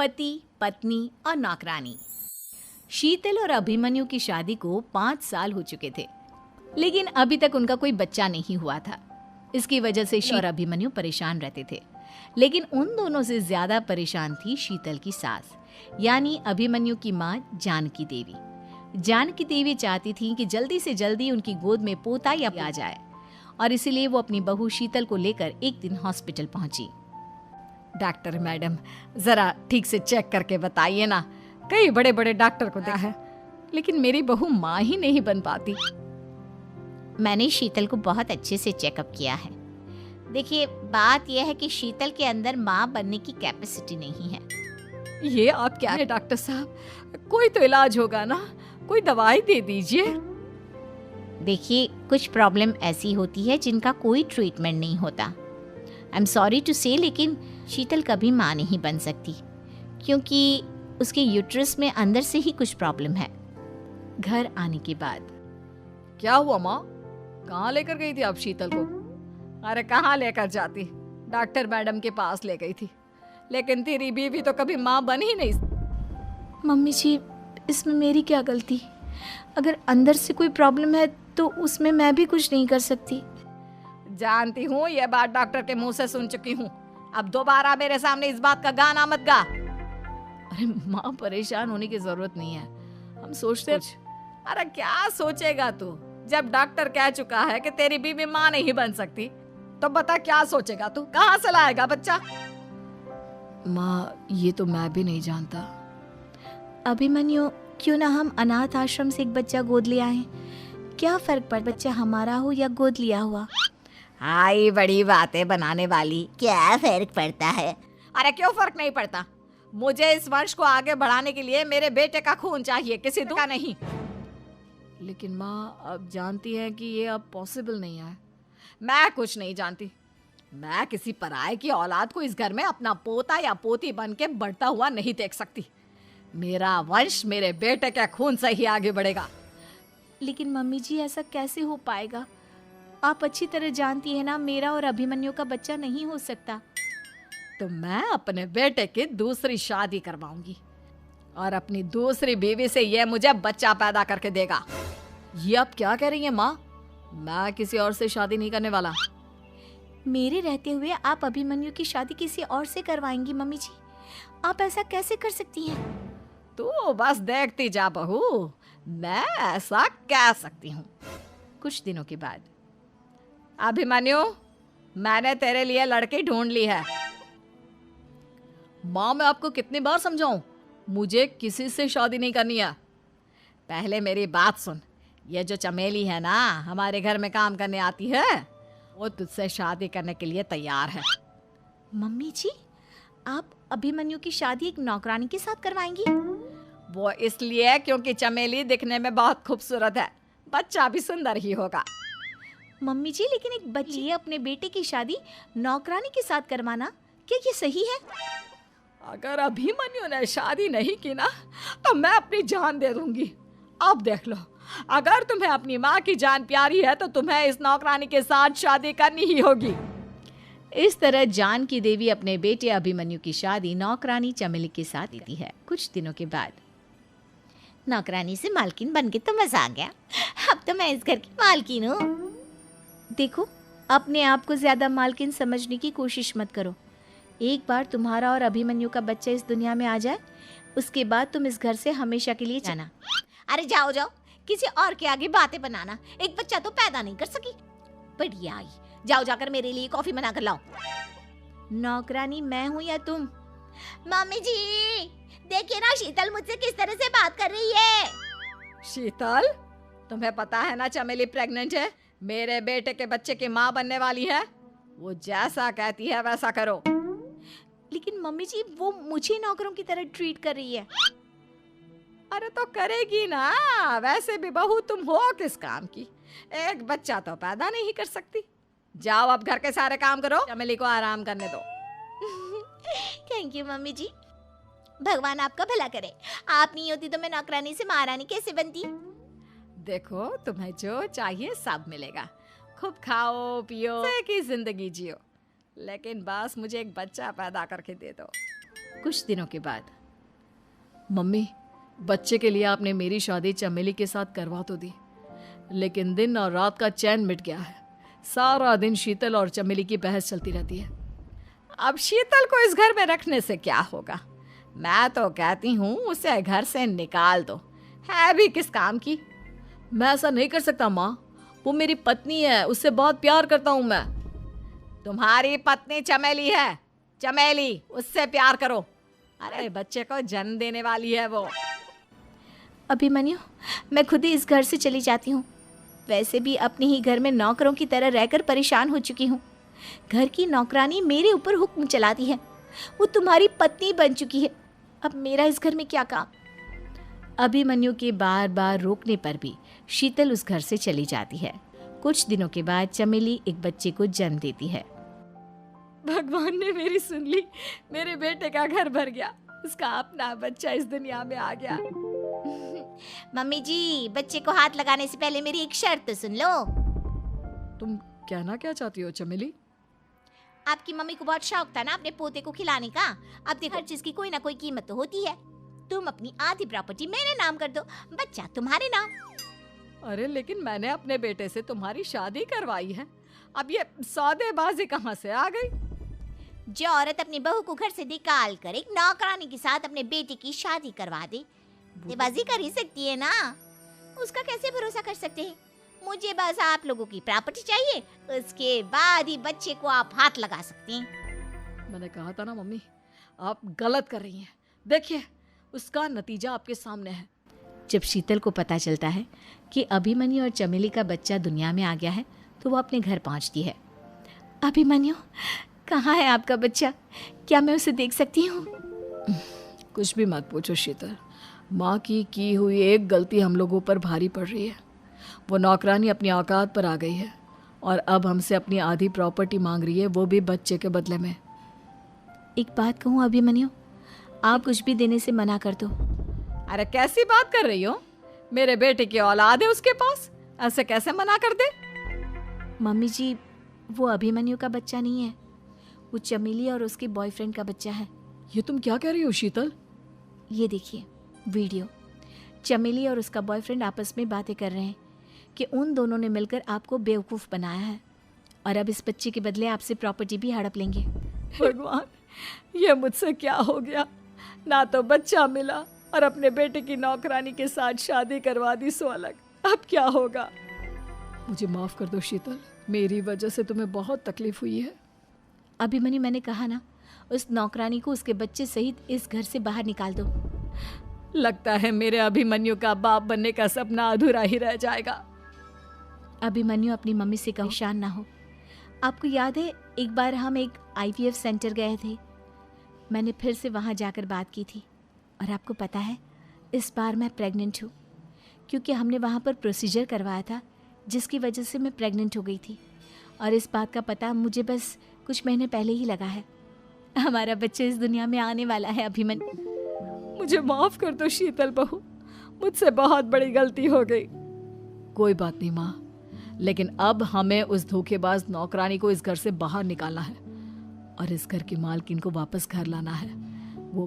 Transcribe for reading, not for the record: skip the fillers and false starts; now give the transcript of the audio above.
पति, पत्नी और नौकरानी। शीतल और अभिमन्यु की शादी को 5 साल हो चुके थे, लेकिन अभी तक उनका कोई बच्चा नहीं हुआ था। इसकी वजह से शीतल और अभिमन्यु परेशान रहते थे, लेकिन उन दोनों से ज्यादा परेशान थी शीतल की सास, यानी अभिमन्यु की माँ जानकी देवी। जानकी देवी चाहती थी कि जल्दी से जल्दी उनकी गोद में पोता या आ जाए, और इसीलिए वो अपनी बहू शीतल को लेकर एक दिन हॉस्पिटल पहुंची। डॉक्टर मैडम, जरा ठीक से चेक करके बताइए ना। कई बड़े बड़े डॉक्टर को देखा है, लेकिन मेरी बहू माँ ही नहीं बन पाती। मैंने शीतल को बहुत अच्छे से चेकअप किया है। देखिए, बात यह है कि शीतल के अंदर माँ बनने की कैपेसिटी नहीं है। ये आप क्या है डॉक्टर साहब, कोई तो इलाज होगा ना, कोई दवाई दे दीजिए। देखिए, कुछ प्रॉब्लम ऐसी होती है जिनका कोई ट्रीटमेंट नहीं होता। आई एम सॉरी टू से, लेकिन शीतल कभी माँ नहीं बन सकती, क्योंकि उसके यूट्रस में अंदर से ही कुछ प्रॉब्लम है। घर आने के बाद क्या हुआ माँ, कहाँ लेकर गई थी आप शीतल को? अरे कहाँ लेकर जाती, डॉक्टर मैडम के पास ले गई थी, लेकिन तेरी बीवी तो कभी माँ बन ही नहीं। मम्मी जी, इसमें मेरी क्या गलती? अगर अंदर से कोई प्रॉब्लम है तो उसमें मैं भी कुछ नहीं कर सकती। जानती हूँ, ये बात डॉक्टर के मुंह से सुन चुकी हूँ। अब दोबारा मेरे सामने इस बात का गाना मत गा। अरे माँ, परेशान होने की जरूरत नहीं है, हम सोचते। अरे क्या सोचेगा तू, जब डॉक्टर कह चुका है कि तेरी बीवी माँ नहीं बन सकती, तो बता क्या सोचेगा तू? कहाँ से लाएगा बच्चा? माँ, ये तो मैं भी नहीं जानता। अभिमन्यु, क्यों ना हम अनाथ आश्रम से एक बच्चा गोद ले आए? क्या फर्क पड़, बच्चा हमारा हो या गोद लिया हुआ? हाय, बड़ी बातें बनाने वाली। क्या फर्क पड़ता है? अरे क्यों फर्क नहीं पड़ता? मुझे इस वंश को आगे बढ़ाने के लिए मेरे बेटे का खून चाहिए, किसी का नहीं। लेकिन माँ, आप जानती हैं कि ये अब पॉसिबल नहीं है। मैं कुछ नहीं जानती। मैं किसी पराये की औलाद को इस घर में अपना पोता या पोती बन के बढ़ता हुआ नहीं देख सकती। मेरा वंश मेरे बेटे के खून से ही आगे बढ़ेगा। लेकिन मम्मी जी, ऐसा कैसे हो पाएगा? आप अच्छी तरह जानती है ना, मेरा और अभिमन्यु का बच्चा नहीं हो सकता। तो मैं अपने बेटे की दूसरी शादी करवाऊंगी, और अपनी दूसरी बीवी से ये मुझे बच्चा पैदा करके देगा। ये आप क्या कह रही हैं माँ? मैं किसी और से शादी नहीं करने वाला। मेरे रहते हुए आप अभिमन्यु की शादी किसी और से करवाएंगी? मम्मी जी, आप ऐसा कैसे कर सकती हैं? तू बस देखती जा बहू, मैं ऐसा कह सकती हूँ। कुछ दिनों के बाद, अभिमन्यु, मैंने तेरे लिए लड़की ढूंढ ली है। माँ, मैं आपको कितनी बार समझाऊं, मुझे किसी से शादी नहीं करनी है। पहले मेरी बात सुन। ये जो चमेली है ना, हमारे घर में काम करने आती है, वो तुझसे शादी करने के लिए तैयार है। मम्मी जी, आप अभिमन्यु की शादी एक नौकरानी के साथ करवाएंगी? वो इसलिए क्योंकि चमेली दिखने में बहुत खूबसूरत है, बच्चा भी सुंदर ही होगा। मम्मी जी, लेकिन एक बच्ची अपने बेटे की शादी नौकरानी के साथ करवाना, क्या ये सही है? अगर अभिमन्यु ने शादी नहीं की ना, तो मैं अपनी जान दे दूंगी। अब देख लो, अगर तुम्हें अपनी माँ की जान प्यारी है तो तुम्हें इस नौकरानी के साथ शादी करनी ही होगी। इस तरह जानकी देवी अपने बेटे अभिमन्यु की शादी नौकरानी चमेली के साथ देती है। कुछ दिनों के बाद, नौकरानी से मालकिन बन के तो मजा आ गया। अब तो मैं इस घर की मालकिन हूँ। देखो, अपने आप को ज्यादा मालकिन समझने की कोशिश मत करो। एक बार तुम्हारा और अभिमन्यु का बच्चा इस दुनिया में आ जाए, उसके बाद तुम इस घर से हमेशा के लिए जाना। अरे जाओ जाओ, किसी और के आगे बातें बनाना। एक बच्चा तो पैदा नहीं कर सकी, बढ़िया आई। जाओ जाकर मेरे लिए कॉफी बना कर लाओ। नौकरानी मैं हूँ या तुम? मम्मी जी, देखिए ना शीतल मुझसे किस तरह से बात कर रही है। शीतल, तुम्हें पता है ना चमेली प्रेग्नेंट है, मेरे बेटे के बच्चे की माँ बनने वाली है। वो जैसा कहती है वैसा करो। लेकिन मम्मी जी, वो मुझे नौकरों की तरह ट्रीट कर रही है। अरे तो करेगी ना, वैसे भी बहू तुम हो किस काम की, एक बच्चा तो पैदा नहीं कर सकती। जाओ अब घर के सारे काम करो, चमेली को आराम करने दो। थैंक यू मम्मी जी, भगवान आपका भला करे। आप नहीं होती तो मैं नौकरानी से महारानी कैसे बनती। देखो, तुम्हें जो चाहिए सब मिलेगा, खूब खाओ पियो की जिंदगी जियो, लेकिन बस मुझे एक बच्चा पैदा करके दे दो। कुछ दिनों के बाद, मम्मी, बच्चे के लिए आपने मेरी शादी चमेली के साथ करवा तो दी, लेकिन दिन और रात का चैन मिट गया है। सारा दिन शीतल और चमेली की बहस चलती रहती है। अब शीतल को इस घर में रखने से क्या होगा? मैं तो कहती हूँ उसे घर से निकाल दो, है भी किस काम की। मैं ऐसा नहीं कर सकता माँ, वो मेरी पत्नी है, उससे बहुत प्यार करता हूँ मैं। तुम्हारी पत्नी चमेली है, चमेली, उससे प्यार करो। अरे बच्चे को जन्म देने वाली है वो। अभिमन्यु, मैं खुद ही इस घर से चली जाती हूँ। वैसे भी अपने ही घर में नौकरों की तरह रहकर परेशान हो चुकी हूँ। घर की नौकरानी मेरे ऊपर हुक्म चलाती है। वो तुम्हारी पत्नी बन चुकी है। अब मेरा इस घर में क्या काम? अभिमन्यु के बार बार रोकने पर भी शीतल उस घर से चली जाती है। कुछ दिनों के बाद चमेली एक बच्चे को जन्म देती है। भगवान ने मेरी सुन ली, मेरे बेटे का घर भर गया, उसका अपना बच्चा इस दुनिया में आ गया। मम्मी जी, बच्चे को हाथ लगाने से पहले मेरी एक शर्त तो सुन लो। तुम कहना क्या चाहती हो चमेली? आपकी मम्मी को बहुत शौक था ना अपने पोते को खिलाने का। अब देखो, हर चीज की कोई ना कोई कीमत तो होती है। तुम अपनी आधी प्रॉपर्टी मेरे नाम कर दो, बच्चा तुम्हारे नाम। अरे लेकिन मैंने अपने बेटे से तुम्हारी शादी करवाई है, अब ये सौदेबाजी कहाँ से आ गई? जो औरत अपनी बहू को घर से निकाल कर एक नौकरानी के साथ अपने बेटे की शादी करवा दे, बाजी कर ही सकती है ना। उसका कैसे भरोसा कर सकते हैं? मुझे बस आप लोगों की प्रॉपर्टी चाहिए, उसके बाद ही बच्चे को आप हाथ लगा सकते हैं। मैंने कहा था ना मम्मी, आप गलत कर रही हैं। देखिए, उसका नतीजा आपके सामने है। जब शीतल को पता चलता है कि अभिमन्यु और चमेली का बच्चा दुनिया में आ गया है, तो वो अपने घर पहुंचती है। अभिमन्यु, कहाँ है आपका बच्चा? क्या मैं उसे देख सकती हूँ? कुछ भी मत पूछो शीतल, माँ की हुई एक गलती हम लोगों पर भारी पड़ रही है। वो नौकरानी अपनी औकात पर आ गई है और अब हमसे अपनी आधी प्रॉपर्टी मांग रही है, वो भी बच्चे के बदले में। एक बात कहूँ अभिमन्यु, आप कुछ भी देने से मना कर दो। अरे कैसी बात कर रही हो? मेरे बेटे की औलाद है उसके पास, ऐसे कैसे मना कर दे? मम्मी जी, वो अभिमन्यु का बच्चा नहीं है, वो चमेली और उसके बॉयफ्रेंड का बच्चा है। ये तुम क्या कह रही हो शीतल? ये देखिए वीडियो। चमेली और उसका बॉयफ्रेंड आपस में बातें कर रहे हैं कि उन दोनों ने मिलकर आपको बेवकूफ़ बनाया है और अब इस बच्चे के बदले आपसे प्रॉपर्टी भी हड़प लेंगे। भगवान, ये मुझसे क्या हो गया? ना तो बच्चा मिला और अपने बेटे की नौकरानी के साथ शादी करवा दी, सो अलग। अब क्या होगा? मुझे माफ़ कर दो शीतल, मेरी वजह से तुम्हें बहुत तकलीफ हुई है। अभिमन्यु, मैंने कहा ना, उस नौकरानी को उसके बच्चे सहित इस घर से बाहर निकाल दो। लगता है मेरे अभिमन्यु का बाप बनने का सपना अधूरा ही रह जाएगा। अभिमन्यु, अपनी मम्मी से परेशान ना हो। आपको याद है एक बार हम एक IVF सेंटर गए थे, मैंने फिर से वहाँ जाकर बात की थी और आपको पता है इस बार मैं प्रेग्नेंट हूँ, क्योंकि हमने वहाँ पर प्रोसीजर करवाया था जिसकी वजह से मैं प्रेग्नेंट हो गई थी और इस बात का पता मुझे बस कुछ महीने पहले ही लगा है। हमारा बच्चा इस दुनिया में आने वाला है अभिमन्यु। मुझे माफ कर दो शीतल बहू, मुझसे बहुत बड़ी गलती हो गई। कोई बात नहीं माँ, लेकिन अब हमें उस धोखेबाज नौकरानी को इस घर से बाहर निकालना है और इस घर की मालकिन को वापस घर लाना है।